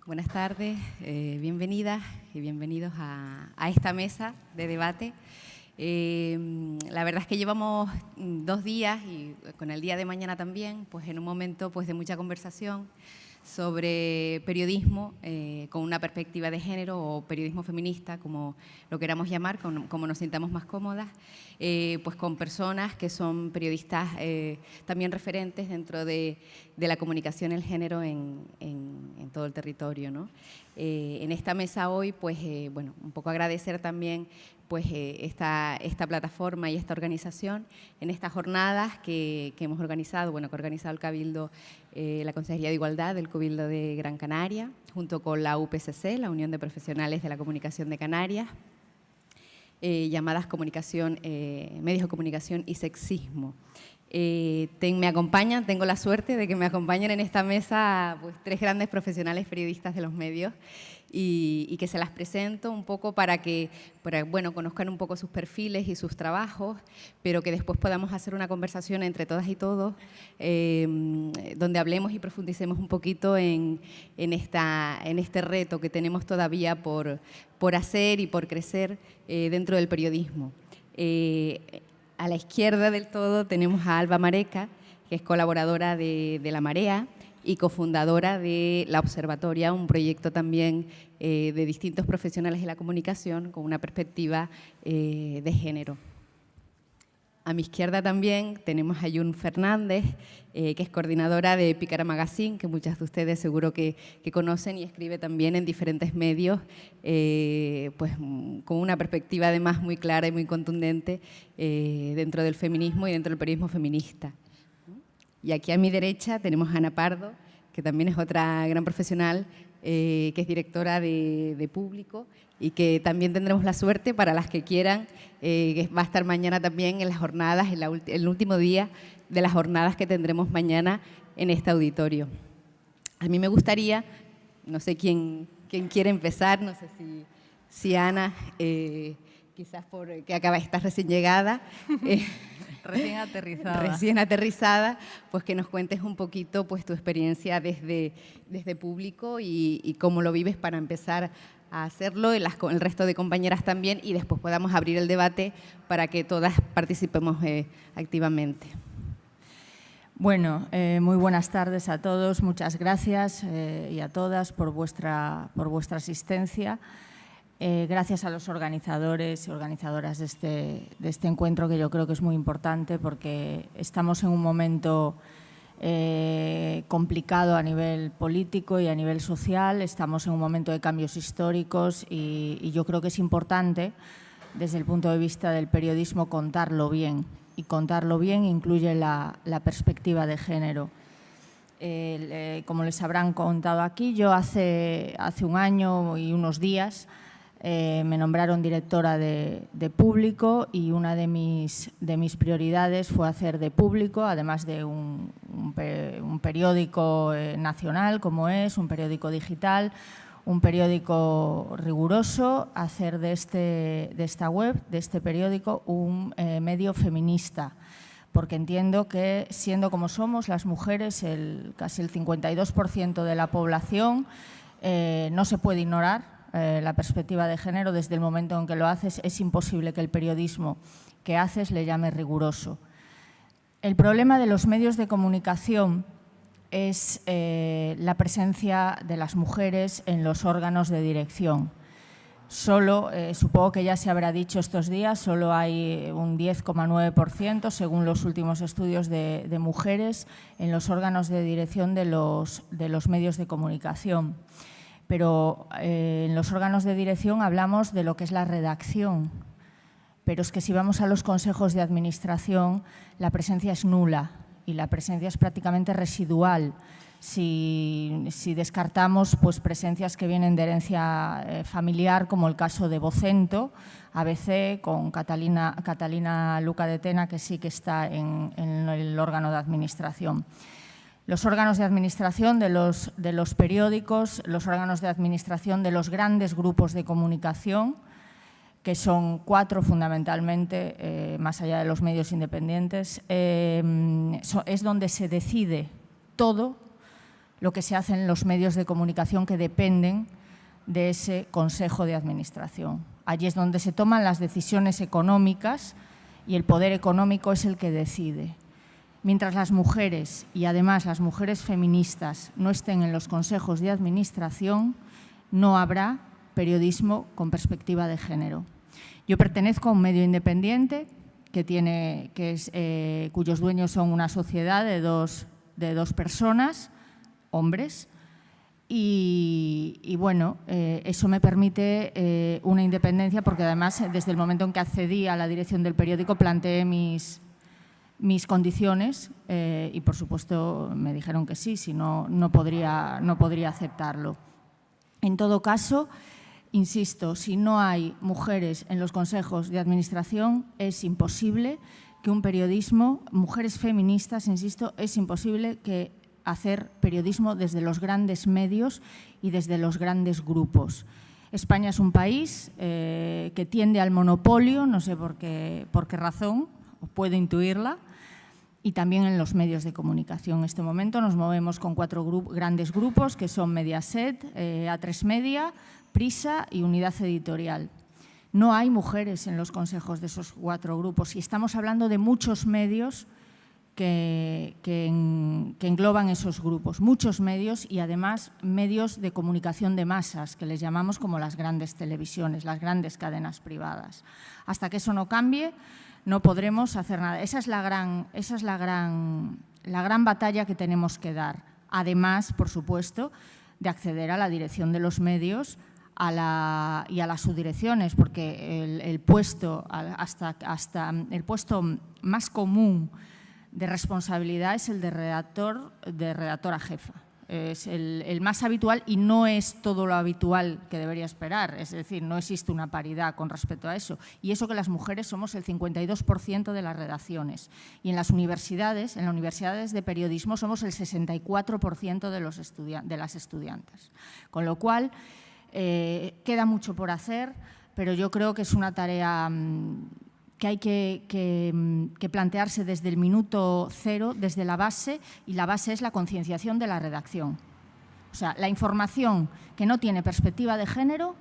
Buenas tardes, bienvenidas y bienvenidos a esta mesa de debate. La verdad es que llevamos 2 días y con el día de mañana también, pues en un momento pues de mucha conversación sobre periodismo con una perspectiva de género o periodismo feminista, como lo queramos llamar, como nos sintamos más cómodas, pues con personas que son periodistas también referentes dentro de la comunicación el género en todo el territorio, ¿no? En esta mesa hoy, pues bueno, un poco agradecer también pues esta plataforma y esta organización en estas jornadas que hemos organizado, bueno, que ha organizado el Cabildo, la Consejería de Igualdad del Cabildo de Gran Canaria, junto con la UPCC, la Unión de Profesionales de la Comunicación de Canarias, llamadas Medios de Comunicación y Sexismo. Me acompañan, tengo la suerte de que me acompañen en esta mesa pues 3 grandes profesionales periodistas de los medios y que se las presento un poco para bueno, conozcan un poco sus perfiles y sus trabajos, pero que después podamos hacer una conversación entre todas y todos donde hablemos y profundicemos un poquito en este reto que tenemos todavía por hacer y por crecer dentro del periodismo. A la izquierda del todo tenemos a Alba Mareca, que es colaboradora de La Marea y cofundadora de La Observatoria, un proyecto también de distintos profesionales de la comunicación con una perspectiva de género. A mi izquierda también tenemos a Yun Fernández, que es coordinadora de Pícara Magazine, que muchas de ustedes seguro que conocen, y escribe también en diferentes medios, pues con una perspectiva además muy clara y muy contundente dentro del feminismo y dentro del periodismo feminista. Y aquí a mi derecha tenemos a Ana Pardo, que también es otra gran profesional, que es directora de Público y que también tendremos la suerte, para las que quieran, que va a estar mañana también en las jornadas, el último día de las jornadas que tendremos mañana en este auditorio. A mí me gustaría, no sé quién quiere empezar, no sé si Ana, quizás porque acaba de estar recién llegada. Recién aterrizada, pues que nos cuentes un poquito pues tu experiencia desde Público y cómo lo vives para empezar a hacerlo, el resto de compañeras también, y después podamos abrir el debate para que todas participemos activamente. Bueno, muy buenas tardes a todos, muchas gracias y a todas por vuestra asistencia. Gracias a los organizadores y organizadoras de este encuentro, que yo creo que es muy importante porque estamos en un momento complicado a nivel político y a nivel social, estamos en un momento de cambios históricos y yo creo que es importante, desde el punto de vista del periodismo, contarlo bien. Y contarlo bien incluye la perspectiva de género. Como les habrán contado aquí, yo hace 1 año y unos días me nombraron directora de Público y una de mis prioridades fue hacer de Público, además de un periódico nacional como es, un periódico digital, un periódico riguroso, hacer de esta web, de este periódico, un medio feminista, porque entiendo que, siendo como somos las mujeres, casi el 52% de la población, no se puede ignorar la perspectiva de género. Desde el momento en que lo haces, es imposible que el periodismo que haces le llame riguroso. El problema de los medios de comunicación es la presencia de las mujeres en los órganos de dirección. Solo, supongo que ya se habrá dicho estos días, solo hay un 10,9%, según los últimos estudios, de mujeres en los órganos de dirección de los medios de comunicación. Pero en los órganos de dirección hablamos de lo que es la redacción. Pero es que si vamos a los consejos de administración, la presencia es nula y la presencia es prácticamente residual. Si descartamos pues, presencias que vienen de herencia familiar, como el caso de Vocento, ABC, con Catalina Luca de Tena, que sí que está en el órgano de administración. Los órganos de administración de los periódicos, los órganos de administración de los grandes grupos de comunicación, que son 4 fundamentalmente, más allá de los medios independientes, es donde se decide todo lo que se hace en los medios de comunicación que dependen de ese Consejo de Administración. Allí es donde se toman las decisiones económicas y el poder económico es el que decide. Mientras las mujeres, y además las mujeres feministas, no estén en los consejos de administración, no habrá periodismo con perspectiva de género. Yo pertenezco a un medio independiente cuyos dueños son una sociedad de dos personas, hombres, y bueno, eso me permite una independencia porque además desde el momento en que accedí a la dirección del periódico planteé mis condiciones y por supuesto me dijeron que sí, si no, no podría aceptarlo. En todo caso, insisto, si no hay mujeres en los consejos de administración es imposible que un periodismo, mujeres feministas, insisto, es imposible que hacer periodismo desde los grandes medios y desde los grandes grupos. España es un país que tiende al monopolio, no sé por qué razón, o puedo intuirla, y también en los medios de comunicación. En este momento nos movemos con 4 grandes grupos que son Mediaset, A3 Media, Prisa y Unidad Editorial. No hay mujeres en los consejos de esos 4 grupos y estamos hablando de muchos medios que engloban esos grupos, muchos medios y además medios de comunicación de masas, que les llamamos como las grandes televisiones, las grandes cadenas privadas. Hasta que eso no cambie, no podremos hacer nada. Esa es la gran batalla que tenemos que dar. Además, por supuesto, de acceder a la dirección de los medios y a las subdirecciones, porque el puesto más común de responsabilidad es el de redactora jefa. Es el más habitual y no es todo lo habitual que debería esperar. Es decir, no existe una paridad con respecto a eso. Y eso que las mujeres somos el 52% de las redacciones. Y en las universidades de periodismo somos el 64% de las estudiantes. Con lo cual, queda mucho por hacer, pero yo creo que es una tarea que hay que plantearse desde el minuto cero, desde la base, y la base es la concienciación de la redacción. O sea, la información que no tiene perspectiva de género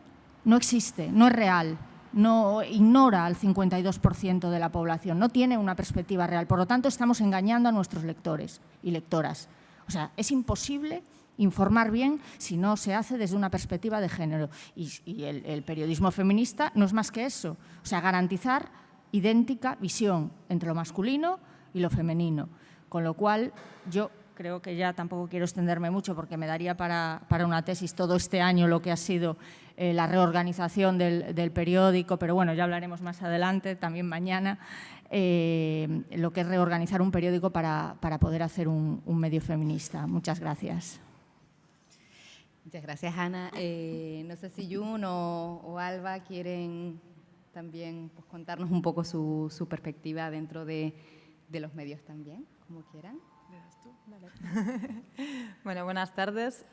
no existe, no es real, no ignora al 52% de la población, no tiene una perspectiva real. Por lo tanto, estamos engañando a nuestros lectores y lectoras. O sea, es imposible informar bien si no se hace desde una perspectiva de género. Y el periodismo feminista no es más que eso. O sea, garantizar idéntica visión entre lo masculino y lo femenino. Con lo cual, yo creo que ya tampoco quiero extenderme mucho porque me daría para una tesis todo este año lo que ha sido la reorganización del periódico, pero bueno, ya hablaremos más adelante, también mañana, lo que es reorganizar un periódico para poder hacer un medio feminista. Muchas gracias. Muchas gracias, Ana. No sé si Jun o Alba quieren también pues, contarnos un poco su perspectiva dentro de los medios también, como quieran. Bueno, buenas tardes.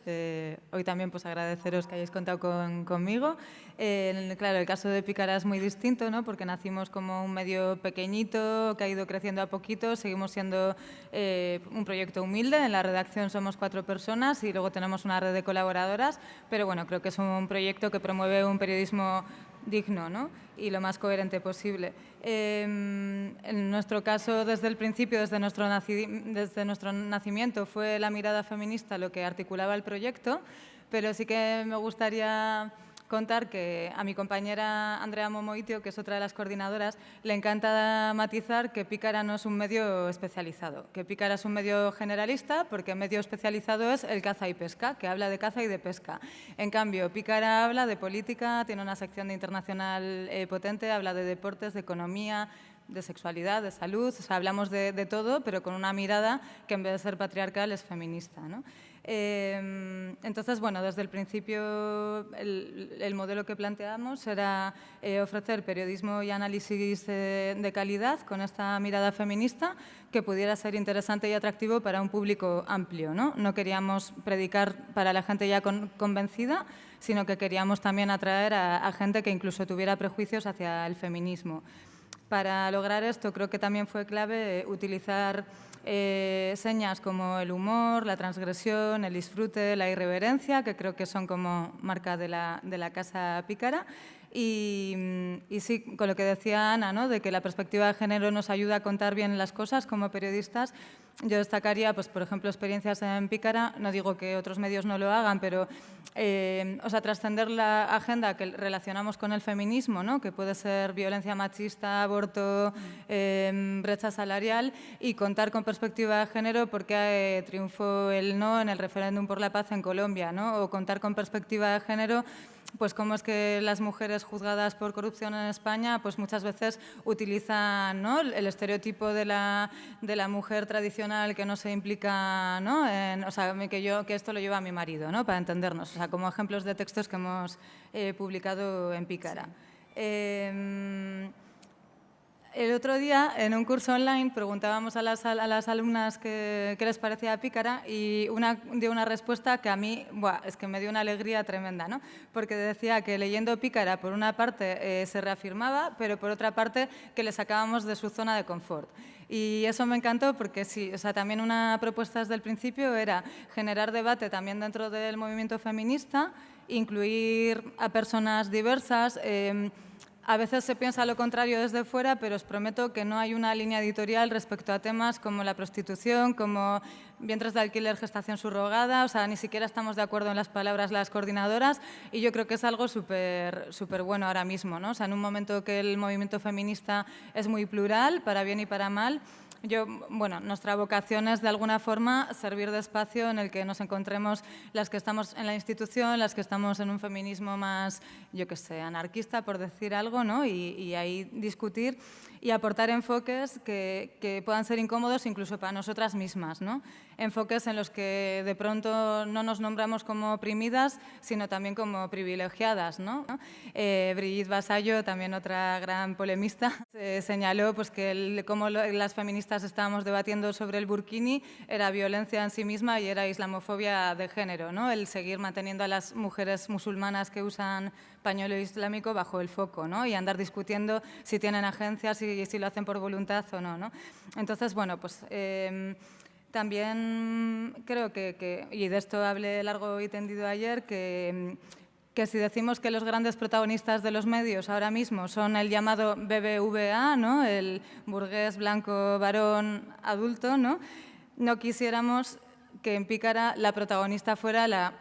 Hoy también pues agradeceros que hayáis contado conmigo. Claro, el caso de Pícara es muy distinto, ¿no? Porque nacimos como un medio pequeñito que ha ido creciendo a poquito. Seguimos siendo un proyecto humilde. En la redacción somos 4 personas y luego tenemos una red de colaboradoras. Pero bueno, creo que es un proyecto que promueve un periodismo digno, ¿no? Y lo más coherente posible. En nuestro caso, desde el principio, desde nuestro nacimiento, fue la mirada feminista lo que articulaba el proyecto, pero sí que me gustaría contar que a mi compañera Andrea Momoitio, que es otra de las coordinadoras, le encanta matizar que Pícara no es un medio especializado, que Pícara es un medio generalista porque medio especializado es el caza y pesca, que habla de caza y de pesca. En cambio, Pícara habla de política, tiene una sección de internacional potente, habla de deportes, de economía, de sexualidad, de salud, o sea, hablamos de todo, pero con una mirada que en vez de ser patriarcal es feminista, ¿no? Entonces, bueno, desde el principio el modelo que planteamos era ofrecer periodismo y análisis de calidad con esta mirada feminista que pudiera ser interesante y atractivo para un público amplio, ¿no? No queríamos predicar para la gente ya convencida, sino que queríamos también atraer a gente que incluso tuviera prejuicios hacia el feminismo. Para lograr esto creo que también fue clave utilizar señas como el humor, la transgresión, el disfrute, la irreverencia, que creo que son como marca de la Casa Pícara. Y sí, con lo que decía Ana, ¿no?, de que la perspectiva de género nos ayuda a contar bien las cosas como periodistas, yo destacaría, pues, por ejemplo, experiencias en Pícara. No digo que otros medios no lo hagan, pero o sea, trascender la agenda que relacionamos con el feminismo, ¿no?, que puede ser violencia machista, aborto, brecha salarial, y contar con perspectiva de género por qué triunfó el no en el referéndum por la paz en Colombia, ¿no?, o contar con perspectiva de género pues cómo es que las mujeres juzgadas por corrupción en España pues muchas veces utilizan, ¿no?, el estereotipo de la mujer tradicional que no se implica, ¿no?, o sea, que esto lo lleva a mi marido, ¿no?, para entendernos, o sea, como ejemplos de textos que hemos publicado en Pícara. Sí. El otro día, en un curso online, preguntábamos a las alumnas qué les parecía Pícara, y una dio una respuesta que a mí es que me dio una alegría tremenda, ¿no?, porque decía que leyendo Pícara, por una parte, se reafirmaba, pero por otra parte, que le sacábamos de su zona de confort. Y eso me encantó porque sí, o sea, también una propuesta desde el principio era generar debate también dentro del movimiento feminista, incluir a personas diversas. A veces se piensa lo contrario desde fuera, pero os prometo que no hay una línea editorial respecto a temas como la prostitución, como vientres de alquiler, gestación subrogada. O sea, ni siquiera estamos de acuerdo en las palabras las coordinadoras, y yo creo que es algo súper bueno ahora mismo, ¿no? O sea, en un momento que el movimiento feminista es muy plural, para bien y para mal. Nuestra vocación es, de alguna forma, servir de espacio en el que nos encontremos las que estamos en la institución, las que estamos en un feminismo más, yo qué sé, anarquista, por decir algo, ¿no? Y ahí discutir y aportar enfoques que puedan ser incómodos incluso para nosotras mismas, ¿no? Enfoques en los que de pronto no nos nombramos como oprimidas, sino también como privilegiadas, ¿no? Brigitte Vasallo, también otra gran polemista, señaló pues, que cómo las feministas estábamos debatiendo sobre el burkini era violencia en sí misma y era islamofobia de género, ¿no? El seguir manteniendo a las mujeres musulmanas que usan pañuelo islámico bajo el foco, ¿no? Y andar discutiendo si tienen agencias y si lo hacen por voluntad o no, ¿no? Entonces, bueno, pues también creo que, y de esto hablé largo y tendido ayer, que si decimos que los grandes protagonistas de los medios ahora mismo son el llamado BBVA, ¿no?, el burgués blanco varón adulto, ¿no?, no quisiéramos que en Pícara la protagonista fuera la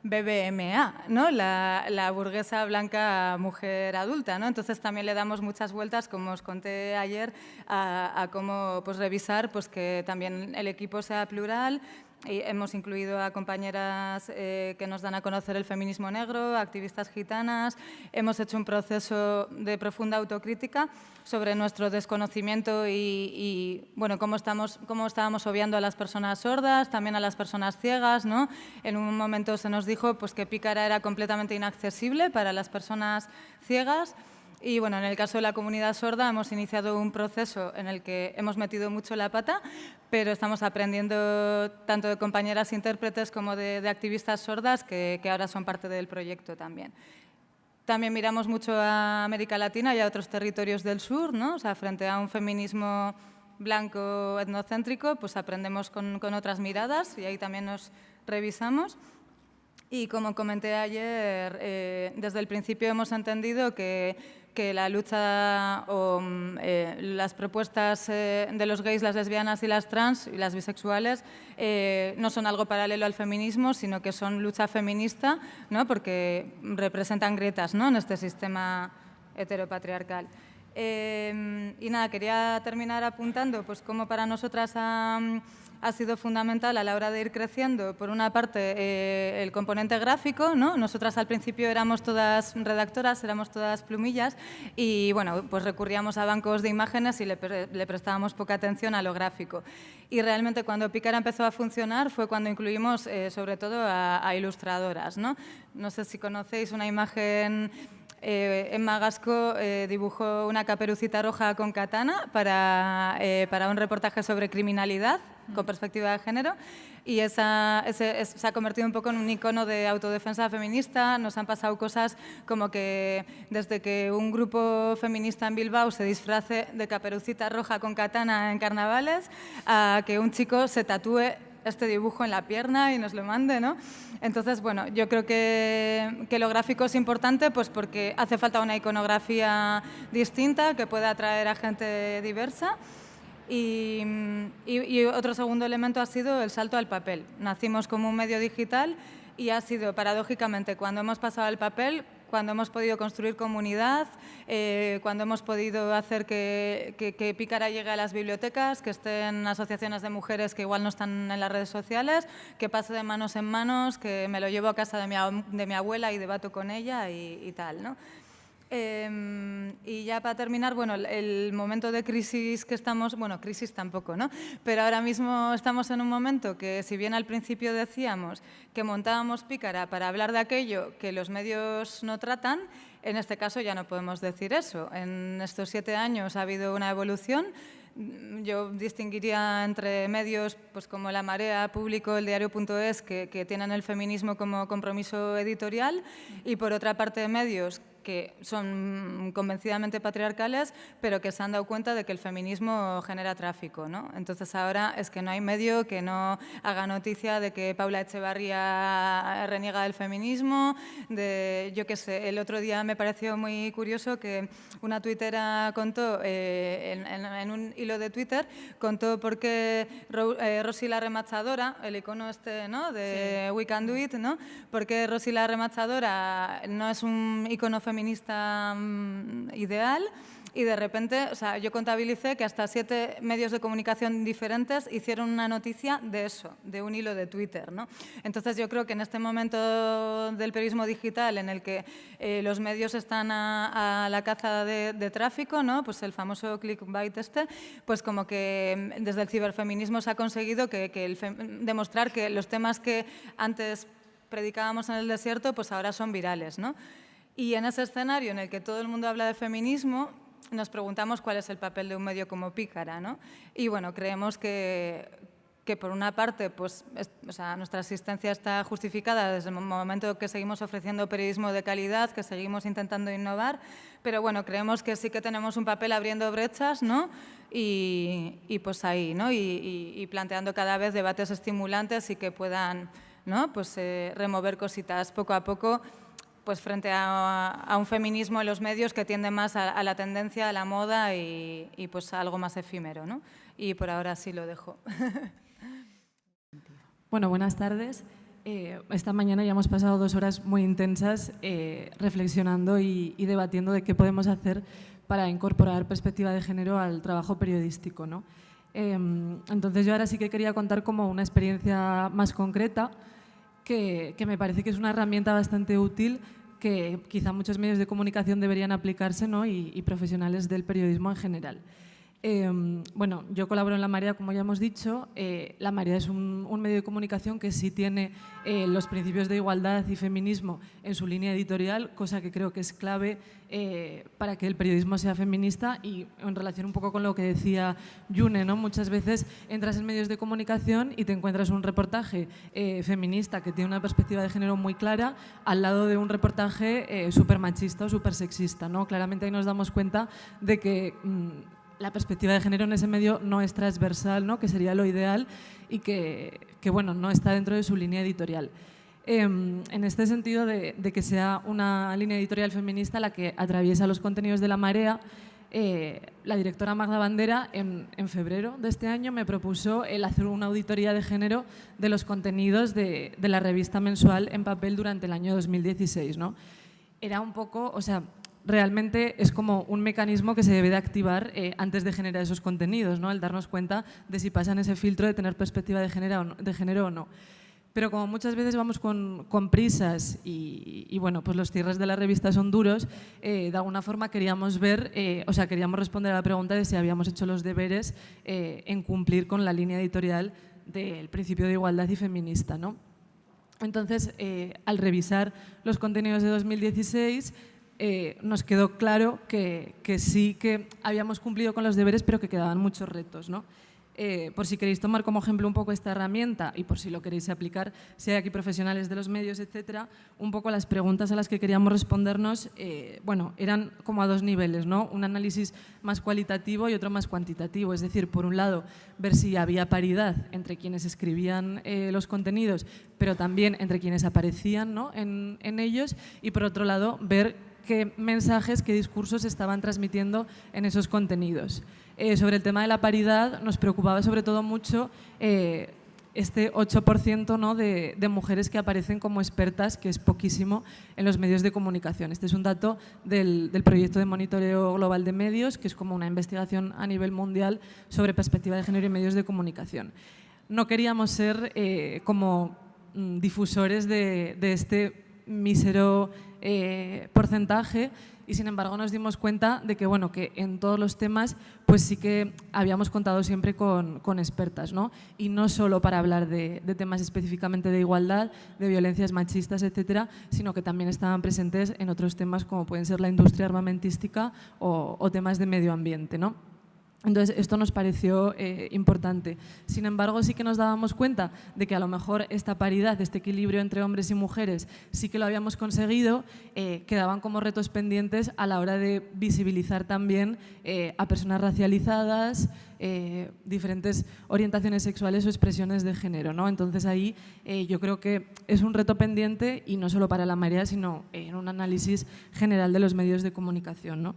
BBMA, ¿no?, la burguesa blanca mujer adulta, ¿no? Entonces también le damos muchas vueltas, como os conté ayer, a cómo pues, revisar pues, que también el equipo sea plural. Y hemos incluido a compañeras que nos dan a conocer el feminismo negro, activistas gitanas. Hemos hecho un proceso de profunda autocrítica sobre nuestro desconocimiento y bueno, cómo estábamos obviando a las personas sordas, también a las personas ciegas, ¿no? En un momento se nos dijo pues, que Pícara era completamente inaccesible para las personas ciegas. Y bueno, en el caso de la comunidad sorda hemos iniciado un proceso en el que hemos metido mucho la pata, pero estamos aprendiendo tanto de compañeras intérpretes como de activistas sordas que ahora son parte del proyecto también. También miramos mucho a América Latina y a otros territorios del sur, ¿no? O sea, frente a un feminismo blanco etnocéntrico, pues aprendemos con otras miradas y ahí también nos revisamos. Y como comenté ayer, desde el principio hemos entendido que la lucha o las propuestas de los gays, las lesbianas y las trans y las bisexuales no son algo paralelo al feminismo, sino que son lucha feminista, ¿no?, porque representan grietas, ¿no?, en este sistema heteropatriarcal. Y nada, quería terminar apuntando pues, cómo para nosotras ha sido fundamental a la hora de ir creciendo, por una parte, el componente gráfico, ¿no? Nosotras al principio éramos todas redactoras, éramos todas plumillas y bueno, pues recurríamos a bancos de imágenes y le prestábamos poca atención a lo gráfico. Y realmente cuando Pícara empezó a funcionar fue cuando incluimos sobre todo a ilustradoras, ¿no? No sé si conocéis una imagen. Emma Gasco dibujó una caperucita roja con katana para un reportaje sobre criminalidad con perspectiva de género, y se ha convertido un poco en un icono de autodefensa feminista. Nos han pasado cosas como que desde que un grupo feminista en Bilbao se disfrace de Caperucita Roja con katana en carnavales, a que un chico se tatúe este dibujo en la pierna y nos lo mande, ¿no? Entonces, bueno, yo creo que lo gráfico es importante pues porque hace falta una iconografía distinta que pueda atraer a gente diversa. Y otro segundo elemento ha sido el salto al papel. Nacimos como un medio digital y ha sido, paradójicamente, cuando hemos pasado al papel, cuando hemos podido construir comunidad, cuando hemos podido hacer que Pícara llegue a las bibliotecas, que estén asociaciones de mujeres que igual no están en las redes sociales, que pase de manos en manos, que me lo llevo a casa de mi abuela y debato con ella y tal, ¿no? Y ya para terminar, bueno, el momento de crisis que estamos, bueno, crisis tampoco, ¿no? Pero ahora mismo estamos en un momento que, si bien al principio decíamos que montábamos Pícara para hablar de aquello que los medios no tratan, en este caso ya no podemos decir eso. En estos 7 años ha habido una evolución. Yo distinguiría entre medios pues, como La Marea, Público, El Diario.es, que tienen el feminismo como compromiso editorial, y por otra parte medios que son convencidamente patriarcales, pero que se han dado cuenta de que el feminismo genera tráfico, ¿no? Entonces ahora es que no hay medio que no haga noticia de que Paula Echevarría reniega del feminismo, yo qué sé, el otro día me pareció muy curioso que una tuitera contó, en un hilo de Twitter, contó por qué Rosy la Remachadora, el icono este, ¿no?, de sí. We Can Do It, ¿no?, porque Rosy la Remachadora no es un icono feminista ideal, y de repente, o sea, yo contabilicé que hasta 7 medios de comunicación diferentes hicieron una noticia de eso, de un hilo de Twitter, ¿no? Entonces yo creo que en este momento del periodismo digital en el que los medios están a la caza de tráfico, ¿no?, pues el famoso clickbait pues como que desde el ciberfeminismo se ha conseguido demostrar que los temas que antes predicábamos en el desierto, pues ahora son virales, ¿no? Y en ese escenario en el que todo el mundo habla de feminismo, nos preguntamos cuál es el papel de un medio como Pícara, ¿no? Y bueno, creemos que por una parte, pues, o sea, nuestra existencia está justificada desde el momento que seguimos ofreciendo periodismo de calidad, que seguimos intentando innovar, pero bueno, creemos que sí que tenemos un papel abriendo brechas, ¿no? Y pues ahí, ¿no? Y planteando cada vez debates estimulantes y que puedan, ¿no?, pues remover cositas poco a poco, pues frente a un feminismo en los medios que tiende más a la tendencia, a la moda y pues a algo más efímero, ¿no? Y por ahora sí lo dejo. Bueno, buenas tardes. Esta mañana ya hemos pasado 2 horas muy intensas reflexionando y debatiendo de qué podemos hacer para incorporar perspectiva de género al trabajo periodístico, ¿no? Entonces yo ahora sí que quería contar como una experiencia más concreta que me parece que es una herramienta bastante útil que quizá muchos medios de comunicación deberían aplicarse, ¿no?, y profesionales del periodismo en general. Bueno, yo colaboro en La Marea, como ya hemos dicho. La Marea es un medio de comunicación que sí tiene los principios de igualdad y feminismo en su línea editorial, cosa que creo que es clave para que el periodismo sea feminista. Y en relación un poco con lo que decía June, ¿no?, muchas veces entras en medios de comunicación y te encuentras un reportaje feminista que tiene una perspectiva de género muy clara al lado de un reportaje súper machista o súper sexista, ¿no? Claramente ahí nos damos cuenta de que la perspectiva de género en ese medio no es transversal, ¿no?, que sería lo ideal, y que bueno, no está dentro de su línea editorial. En este sentido de que sea una línea editorial feminista la que atraviesa los contenidos de La Marea, la directora Magda Bandera en febrero de este año me propuso el hacer una auditoría de género de los contenidos de la revista mensual en papel durante el año 2016, ¿no? Era un poco, o sea, realmente es como un mecanismo que se debe de activar antes de generar esos contenidos, ¿no?, el darnos cuenta de si pasan ese filtro de tener perspectiva de género o no. Pero como muchas veces vamos con prisas y bueno, pues los cierres de la revista son duros, de alguna forma queríamos queríamos responder a la pregunta de si habíamos hecho los deberes en cumplir con la línea editorial del principio de igualdad y feminista, ¿no? Entonces, al revisar los contenidos de 2016, nos quedó claro que sí que habíamos cumplido con los deberes, pero que quedaban muchos retos, ¿no? por si queréis tomar como ejemplo un poco esta herramienta y por si lo queréis aplicar, si hay aquí profesionales de los medios, etcétera, un poco las preguntas a las que queríamos respondernos, bueno, eran como a dos niveles, ¿no? Un análisis más cualitativo y otro más cuantitativo. Es decir, por un lado, ver si había paridad entre quienes escribían los contenidos, pero también entre quienes aparecían, ¿no?, en ellos, y por otro lado, ver qué mensajes, qué discursos estaban transmitiendo en esos contenidos. Sobre el tema de la paridad nos preocupaba sobre todo mucho este 8%, ¿no?, de mujeres que aparecen como expertas, que es poquísimo en los medios de comunicación. Este es un dato del proyecto de monitoreo global de medios, que es como una investigación a nivel mundial sobre perspectiva de género y medios de comunicación. No queríamos ser como difusores de este mísero porcentaje, y sin embargo nos dimos cuenta de que, bueno, que en todos los temas pues sí que habíamos contado siempre con expertas, ¿no? Y no solo para hablar de temas específicamente de igualdad, de violencias machistas, etcétera, sino que también estaban presentes en otros temas como pueden ser la industria armamentística o temas de medio ambiente, ¿no? Entonces, esto nos pareció importante. Sin embargo, sí que nos dábamos cuenta de que a lo mejor esta paridad, este equilibrio entre hombres y mujeres, sí que lo habíamos conseguido, quedaban como retos pendientes a la hora de visibilizar también a personas racializadas, diferentes orientaciones sexuales o expresiones de género, ¿no? Entonces, ahí yo creo que es un reto pendiente, y no solo para La Marea, sino en un análisis general de los medios de comunicación, ¿no?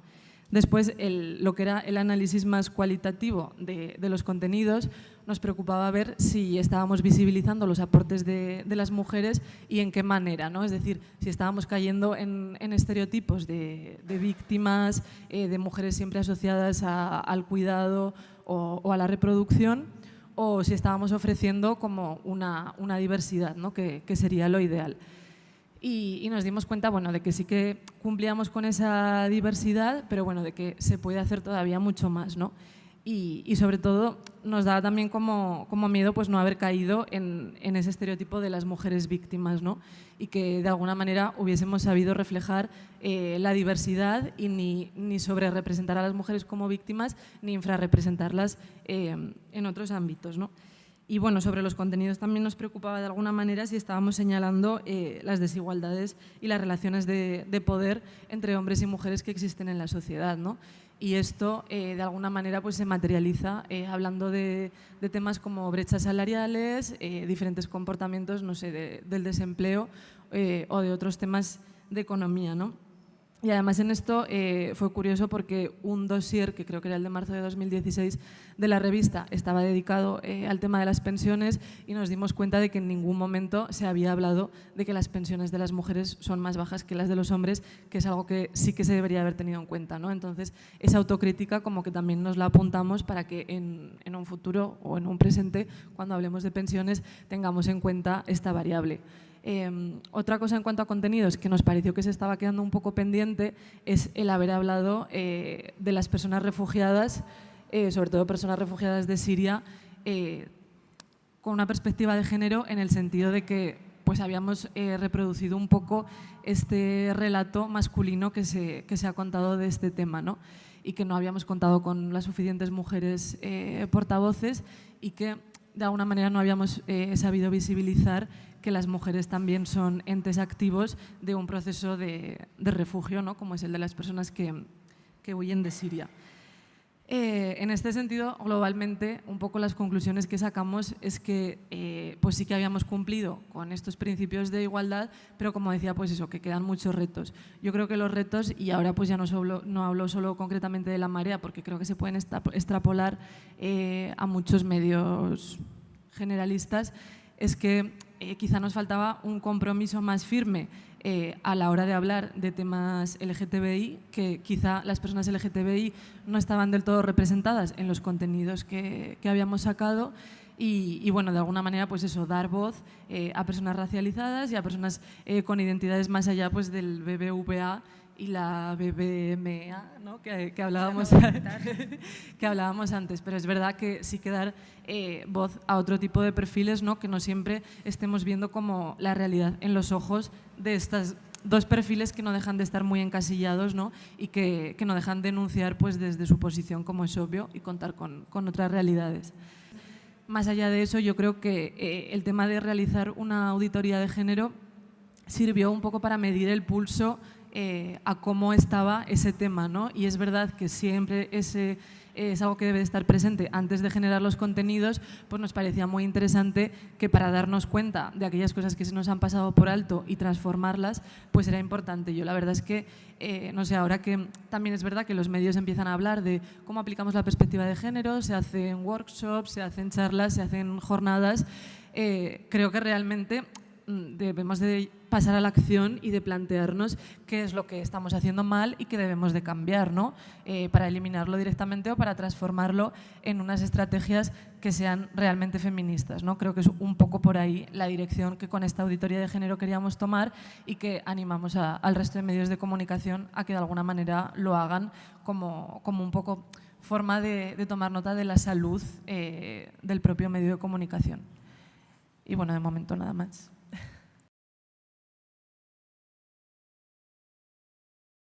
Después, lo que era el análisis más cualitativo de los contenidos, nos preocupaba ver si estábamos visibilizando los aportes de las mujeres y en qué manera, ¿no? Es decir, si estábamos cayendo en estereotipos de víctimas, de mujeres siempre asociadas al cuidado o a la reproducción, o si estábamos ofreciendo como una diversidad, ¿no?, que sería lo ideal. Y nos dimos cuenta, bueno, de que sí que cumplíamos con esa diversidad, pero bueno, de que se puede hacer todavía mucho más, ¿no? Y sobre todo nos daba también como miedo pues no haber caído en ese estereotipo de las mujeres víctimas, ¿no? Y que de alguna manera hubiésemos sabido reflejar la diversidad y ni sobre representar a las mujeres como víctimas ni infrarrepresentarlas en otros ámbitos, ¿no? Y bueno, sobre los contenidos también nos preocupaba de alguna manera si estábamos señalando las desigualdades y las relaciones de poder entre hombres y mujeres que existen en la sociedad, ¿no? Y esto de alguna manera pues se materializa hablando de temas como brechas salariales, diferentes comportamientos, no sé, del desempleo o de otros temas de economía, ¿no? Y además en esto fue curioso porque un dossier, que creo que era el de marzo de 2016, de la revista, estaba dedicado al tema de las pensiones, y nos dimos cuenta de que en ningún momento se había hablado de que las pensiones de las mujeres son más bajas que las de los hombres, que es algo que sí que se debería haber tenido en cuenta, ¿no? Entonces, esa autocrítica como que también nos la apuntamos para que en un futuro o en un presente, cuando hablemos de pensiones, tengamos en cuenta esta variable. Otra cosa en cuanto a contenidos que nos pareció que se estaba quedando un poco pendiente es el haber hablado de las personas refugiadas, sobre todo personas refugiadas de Siria, con una perspectiva de género, en el sentido de que pues habíamos reproducido un poco este relato masculino que se ha contado de este tema, ¿no? Y que no habíamos contado con las suficientes mujeres portavoces, y que de alguna manera no habíamos sabido visibilizar que las mujeres también son entes activos de un proceso de refugio, ¿no?, como es el de las personas que huyen de Siria. En este sentido, globalmente, un poco las conclusiones que sacamos es que pues sí que habíamos cumplido con estos principios de igualdad, pero como decía, pues eso, que quedan muchos retos. Yo creo que los retos, y ahora pues ya no hablo solo concretamente de La Marea, porque creo que se pueden extrapolar a muchos medios generalistas, es que quizá nos faltaba un compromiso más firme a la hora de hablar de temas LGTBI, que quizá las personas LGTBI no estaban del todo representadas en los contenidos que habíamos sacado, y bueno, de alguna manera pues eso, dar voz a personas racializadas y a personas con identidades más allá pues del BBVA y la BBMA, ¿no?, que hablábamos antes. Pero es verdad que sí que dar voz a otro tipo de perfiles, ¿no?, que no siempre estemos viendo como la realidad en los ojos de estos dos perfiles que no dejan de estar muy encasillados, ¿no?, y que no dejan de enunciar pues desde su posición, como es obvio, y contar con otras realidades. más allá de eso, yo creo que el tema de realizar una auditoría de género sirvió un poco para medir el pulso a cómo estaba ese tema, ¿no? Y es verdad que siempre es algo que debe de estar presente antes de generar los contenidos, pues nos parecía muy interesante que para darnos cuenta de aquellas cosas que se nos han pasado por alto y transformarlas, pues era importante. Yo la verdad es que, no sé, ahora que también es verdad que los medios empiezan a hablar de cómo aplicamos la perspectiva de género, se hacen workshops, se hacen charlas, se hacen jornadas, creo que realmente debemos de pasar a la acción y de plantearnos qué es lo que estamos haciendo mal y qué debemos de cambiar, ¿no? Para eliminarlo directamente o para transformarlo en unas estrategias que sean realmente feministas, ¿no? Creo que es un poco por ahí la dirección que con esta auditoría de género queríamos tomar y que animamos al resto de medios de comunicación a que de alguna manera lo hagan como un poco forma de tomar nota de la salud del propio medio de comunicación. Y bueno, de momento nada más.